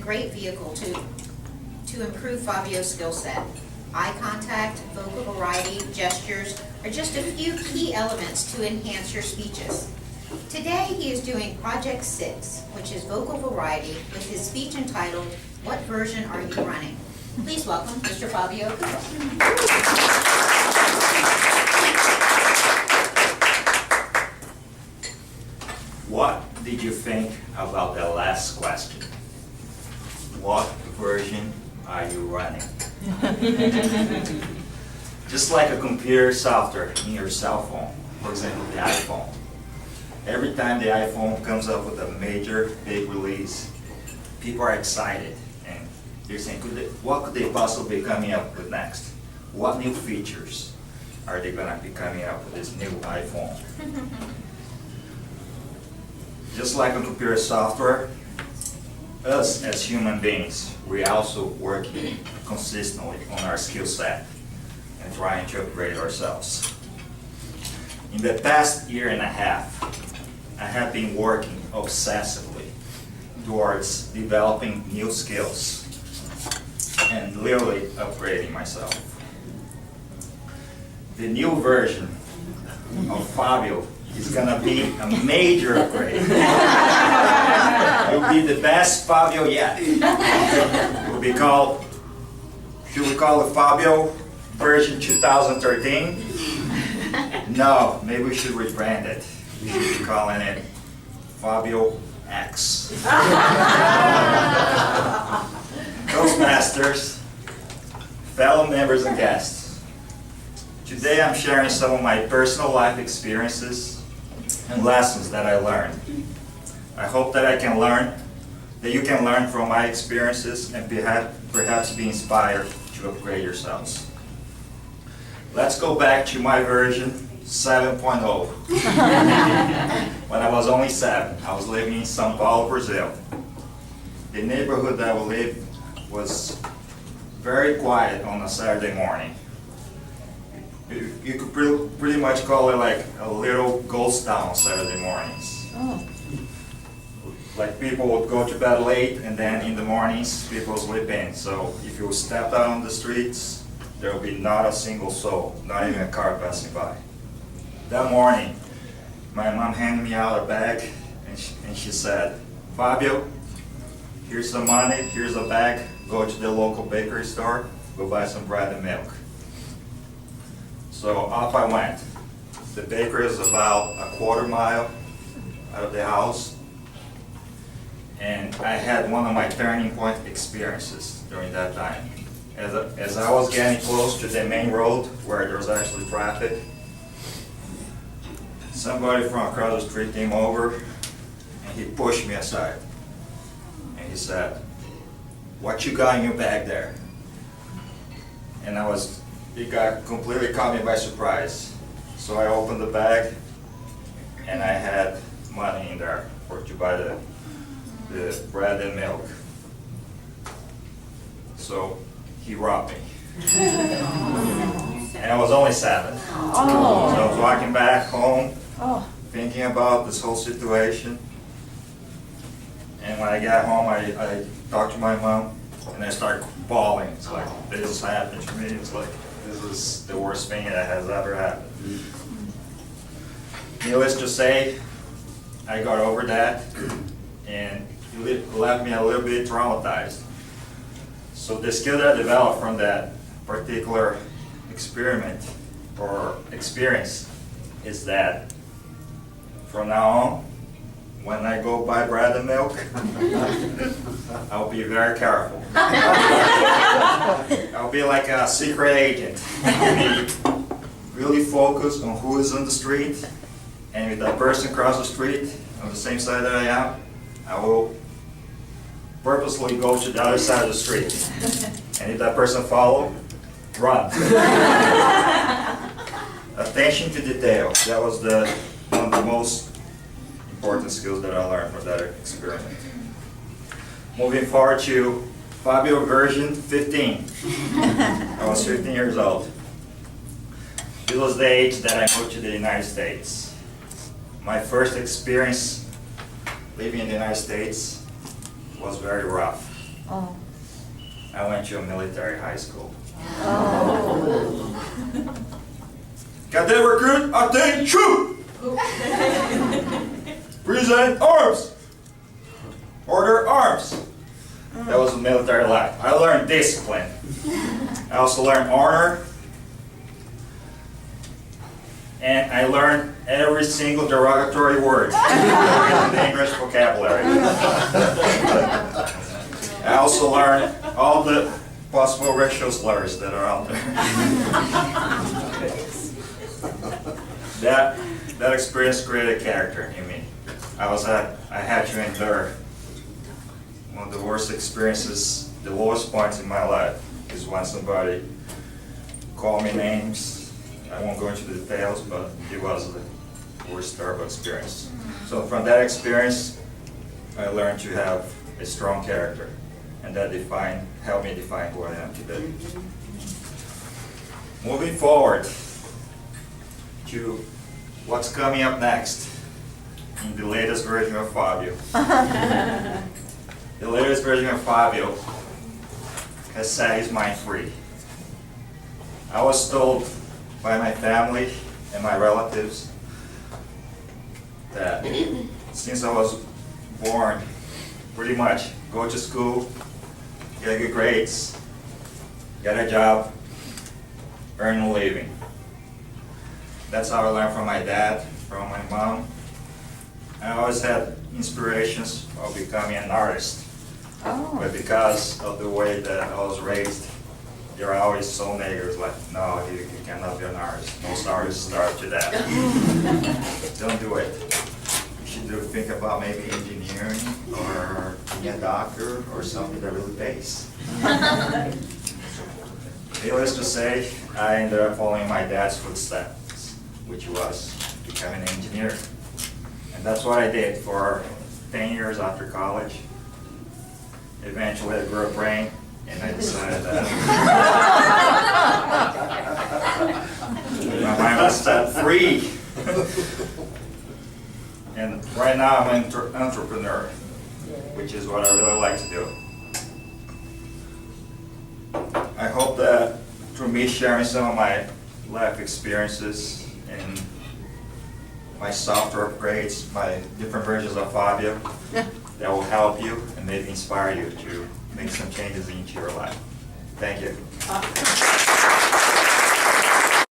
great vehicle to improve Fabio's skill set. Eye contact, vocal variety, gestures are just a few key elements to enhance your speeches. Today he is doing Project 6, which is vocal variety, with his speech entitled, "What Version Are You Running?" Please welcome Mr. Fabio. What did you think about the last question? What version are you running? Just like a computer software in your cell phone, for example, the iPhone. Every time the iPhone comes up with a major, big release, people are excited and they're saying, what could they possibly be coming up with next? What new features are they going to be coming up with this new iPhone? Just like a computer software, us as human beings, we're also working consistently on our skill set and trying to upgrade ourselves. In the past year and a half, I have been working obsessively towards developing new skills and literally upgrading myself. The new version of Fabio is gonna be a major upgrade. You'll be the best Fabio yet. Will be called, should we call it Fabio version 2013? No, maybe we should rebrand it. We should be calling it Fabio X. Toastmasters, fellow members and guests, today I'm sharing some of my personal life experiences and lessons that I learned. I hope that you can learn from my experiences and perhaps be inspired to upgrade yourselves. Let's go back to my version 7.0. When I was only 7, I was living in São Paulo, Brazil. The neighborhood that we lived was very quiet on a Saturday morning. You could pretty much call it like a little ghost town Saturday mornings. Oh. Like people would go to bed late and then in the mornings people sleep in. So if you step out on the streets, there will be not a single soul, not even a car passing by. That morning, my mom handed me out a bag and she said, "Fabio, here's some money, here's a bag, go to the local bakery store, go buy some bread and milk." So off I went. The bakery is about a quarter mile out of the house. And I had one of my turning point experiences during that time. As I was getting close to the main road where there was actually traffic, somebody from across the street came over and he pushed me aside. And he said, "What you got in your bag there?" And it completely caught me by surprise. So I opened the bag and I had money in there to buy the bread and milk. So he robbed me. And I was only 7. Oh. So I was walking back home, thinking about this whole situation. And when I got home, I talked to my mom and I started bawling. It's like, this happened to me. It's like, this is the worst thing that has ever happened. Needless to say, I got over that and it left me a little bit traumatized. So the skill that I developed from that particular experiment or experience is that from now on, when I go buy bread and milk, I'll be very careful. I'll be like a secret agent. I'll be really focused on who is on the street, and if that person across the street on the same side that I am, I will purposely go to the other side of the street. And if that person follows, run. Attention to detail. That was one of the most important skills that I learned from that experiment. Moving forward to Fabio version 15. I was 15 years old. This was the age that I moved to the United States. My first experience living in the United States was very rough. Oh. I went to a military high school. Oh. Cadet recruit, attention! Present arms! Order arms! That was a military life. I learned discipline. I also learned honor. And I learned every single derogatory word in the English vocabulary. I also learned all the possible racial slurs that are out there. That experience created character in me. I had to endure one of the worst experiences, the lowest points in my life is when somebody called me names. I won't go into the details, but it was the worst terrible experience. So from that experience, I learned to have a strong character, and that helped me define who I am today. Moving forward to what's coming up next in the latest version of Fabio. The latest version of Fabio has set his mind free. I was told by my family and my relatives that since I was born, pretty much go to school, get good grades, get a job, earn a living. That's how I learned from my dad, from my mom. I always had inspirations of becoming an artist. Oh. But because of the way that I was raised, there are always so negative, like, no, you cannot be an artist. Most artists start to that. Don't do it. You should think about maybe engineering or being a doctor or something that really pays. Needless to say, I ended up following my dad's footsteps, which was becoming an engineer. And that's what I did for 10 years after college. Eventually I grew a brain, and I decided that my mind was set free. And right now I'm an entrepreneur, which is what I really like to do. I hope that through me sharing some of my life experiences and my software upgrades, my different versions of Fabio, that will help you and maybe inspire you to make some changes into your life. Thank you.